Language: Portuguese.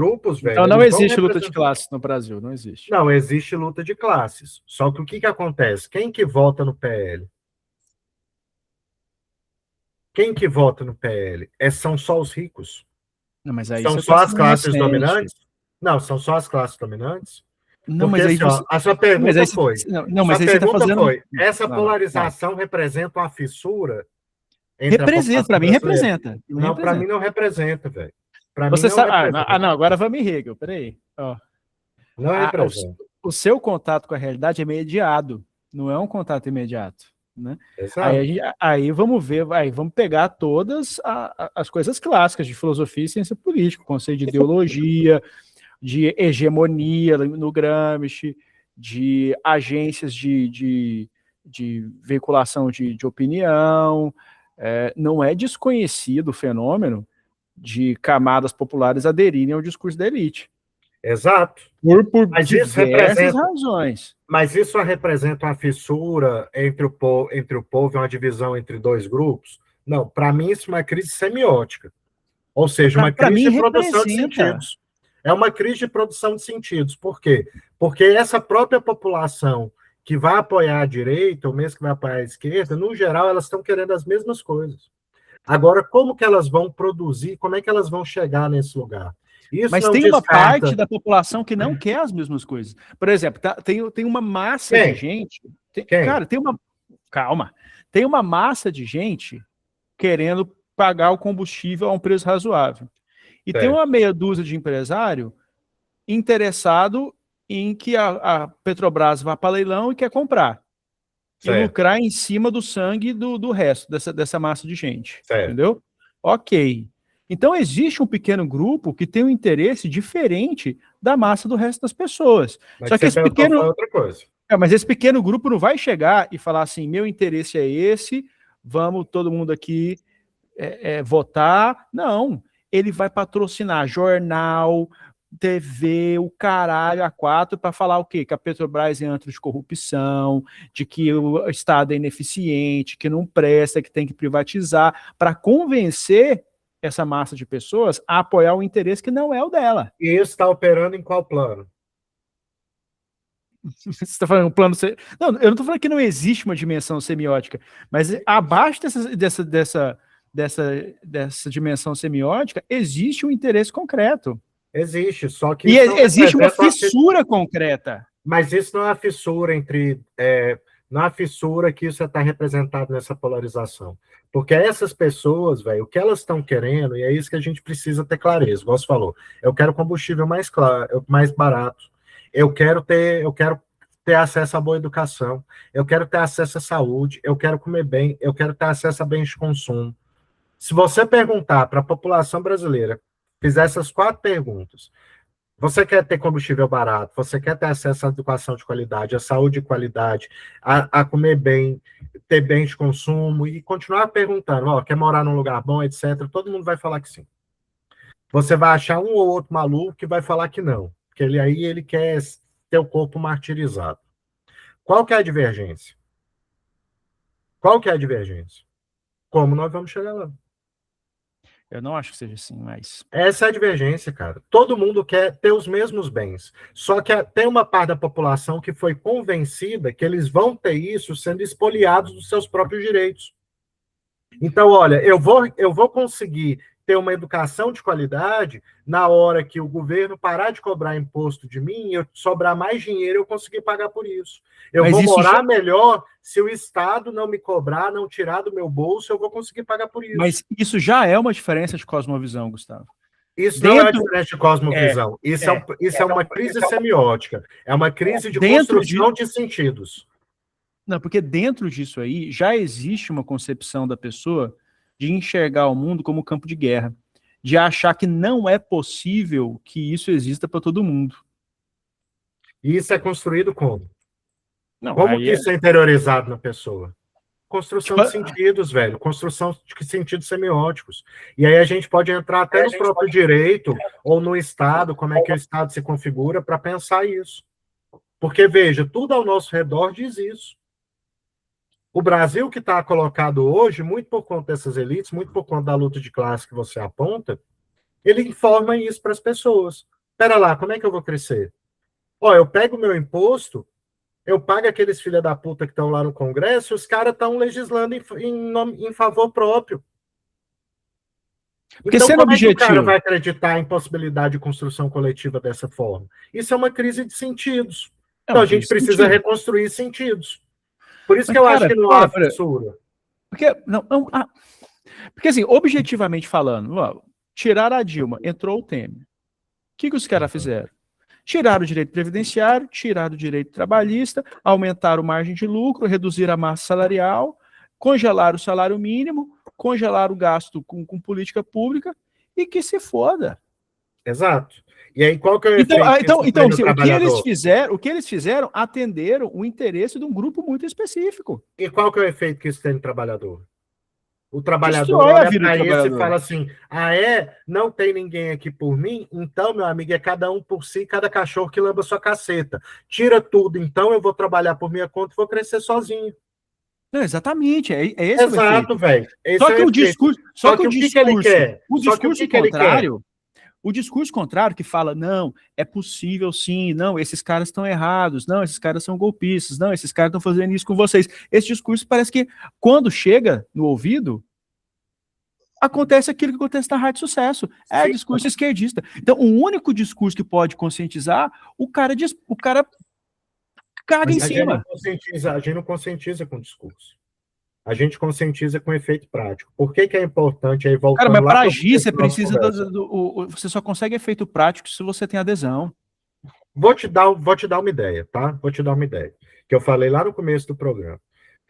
grupos, velho... Então não existe luta de classes no Brasil, não existe. Não, existe luta de classes. Só que o que acontece? Quem que vota no PL? Quem que vota no PL? São só os ricos? Não, mas aí São você só tá as sendo classes inocente. dominantes? Não, são só as classes dominantes? Não, Porque mas aí assim, ó, você... a sua Mas pergunta aí foi... Não, mas Sua aí você tá pergunta fazendo... foi, essa Não, não, não. polarização representa uma fissura entre a Representa, população para mim brasileira? representa. Não, para mim não representa, velho. Para mim Você não sabe... representa. não, agora vamos Hegel, peraí. Ó, Não representa. o seu contato com a realidade é mediado, não é um contato imediato, né? Exato. Aí vamos ver, vamos pegar todas as coisas clássicas de filosofia e ciência política, o conceito de ideologia, de hegemonia no Gramsci, de agências de veiculação de opinião. Não é desconhecido o fenômeno de camadas populares aderirem ao discurso da elite. Exato. Por Mas diversas razões. Mas isso representa uma fissura entre o povo e uma divisão entre dois grupos? Não, para mim isso é uma crise semiótica. Ou seja, uma crise de produção de sentidos. É uma crise de produção de sentidos. Por quê? Porque essa própria população que vai apoiar a direita, ou mesmo que vai apoiar a esquerda, no geral, elas estão querendo as mesmas coisas. Agora, como que elas vão produzir, como é que elas vão chegar nesse lugar? Isso mas tem uma parte da população que não quer as mesmas coisas. Por exemplo, tem uma massa de gente... Cara, tem uma... Calma. Tem uma massa de gente querendo pagar o combustível a um preço razoável. E tem uma meia dúzia de empresário interessado em que a Petrobras vá para leilão e quer comprar. E lucrar em cima do sangue do resto, dessa massa de gente. Entendeu? Ok. Então existe um pequeno grupo que tem um interesse diferente da massa do resto das pessoas. Mas só que esse pequeno... outra coisa. Mas esse pequeno grupo não vai chegar e falar assim, meu interesse é esse, vamos todo mundo aqui votar. Não. Ele vai patrocinar jornal, TV, o caralho, a quatro, para falar o quê? Que a Petrobras é antro de corrupção, de que o Estado é ineficiente, que não presta, que tem que privatizar, para convencer essa massa de pessoas a apoiar o interesse que não é o dela. E isso está operando em qual plano? Você está falando um plano... Não, eu não estou falando que não existe uma dimensão semiótica, mas abaixo dessa dimensão semiótica existe um interesse concreto. Existe, só que... E existe uma fissura concreta. Mas isso não é a fissura entre... não é a fissura que isso está representado nessa polarização. Porque essas pessoas, velho, o que elas estão querendo, e é isso que a gente precisa ter clareza, igual você falou, eu quero combustível mais claro, mais barato, eu quero ter acesso a boa educação, eu quero ter acesso à saúde, eu quero comer bem, eu quero ter acesso a bens de consumo. Se você perguntar para a população brasileira, fizer essas 4 perguntas, você quer ter combustível barato, você quer ter acesso à educação de qualidade, à saúde de qualidade, a comer bem, ter bens de consumo, e continuar perguntando, quer morar num lugar bom, etc., todo mundo vai falar que sim. Você vai achar um ou outro maluco que vai falar que não, porque ele quer ter o corpo martirizado. Qual que é a divergência? Qual que é a divergência? Como nós vamos chegar lá? Eu não acho que seja assim, mas... Essa é a divergência, cara. Todo mundo quer ter os mesmos bens. Só que tem uma parte da população que foi convencida que eles vão ter isso sendo expoliados dos seus próprios direitos. Então, olha, eu vou conseguir ter uma educação de qualidade na hora que o governo parar de cobrar imposto de mim, eu sobrar mais dinheiro, eu conseguir pagar por isso. Eu vou morar melhor se o Estado não me cobrar, não tirar do meu bolso, eu vou conseguir pagar por isso. Mas isso já é uma diferença de cosmovisão, Gustavo. Isso não é uma diferença de cosmovisão. Isso é uma crise semiótica. É uma crise de construção de sentidos. Não, porque dentro disso aí já existe uma concepção da pessoa de enxergar o mundo como campo de guerra, de achar que não é possível que isso exista para todo mundo. E isso é construído como? Não, como que isso é interiorizado na pessoa? Construção de sentidos, velho. Construção de sentidos semióticos. E aí a gente pode entrar até no próprio direito ou no Estado, como é que o Estado se configura para pensar isso. Porque, veja, tudo ao nosso redor diz isso. O Brasil que está colocado hoje, muito por conta dessas elites, muito por conta da luta de classe que você aponta, Ele informa isso para as pessoas. Espera lá, como é que eu vou crescer? Ó, eu pego o meu imposto, eu pago aqueles filha da puta que estão lá no Congresso, e os caras estão legislando em favor próprio. Porque então, sendo como é que o cara objetivo, vai acreditar em possibilidade de construção coletiva dessa forma? Isso é uma crise de sentidos. Então, a gente precisa reconstruir sentidos. Por isso que eu acho que não há fissura. Porque, assim, objetivamente falando, ó, tiraram a Dilma, entrou o Temer. O que os caras fizeram? Tiraram o direito previdenciário, tiraram o direito trabalhista, aumentaram a margem de lucro, reduziram a massa salarial, congelaram o salário mínimo, congelaram o gasto com política pública e que se foda. Exato. E aí, qual que é o efeito então assim, o que eles fizeram, atenderam o interesse de um grupo muito específico. E qual que é o efeito que isso tem no trabalhador? O trabalhador olha para isso e fala assim, não tem ninguém aqui por mim, então, meu amigo, é cada um por si, cada cachorro que lamba sua caceta. Tira tudo, então eu vou trabalhar por minha conta e vou crescer sozinho. Não, exatamente, é esse Exato, velho. Só que o discurso, contrário, o discurso contrário que fala, não, é possível sim, não, esses caras estão errados, não, esses caras são golpistas, não, esses caras estão fazendo isso com vocês. Esse discurso parece que, quando chega no ouvido, acontece aquilo que acontece na Rádio Sucesso. É discurso esquerdista. Então, o único discurso que pode conscientizar, o cara caga em cima. A gente não conscientiza com discurso. A gente conscientiza com efeito prático. Por que é importante aí voltar? Cara, mas para agir, você precisa você só consegue efeito prático se você tem adesão. Vou te dar uma ideia, tá? Vou te dar uma ideia. Que eu falei lá no começo do programa.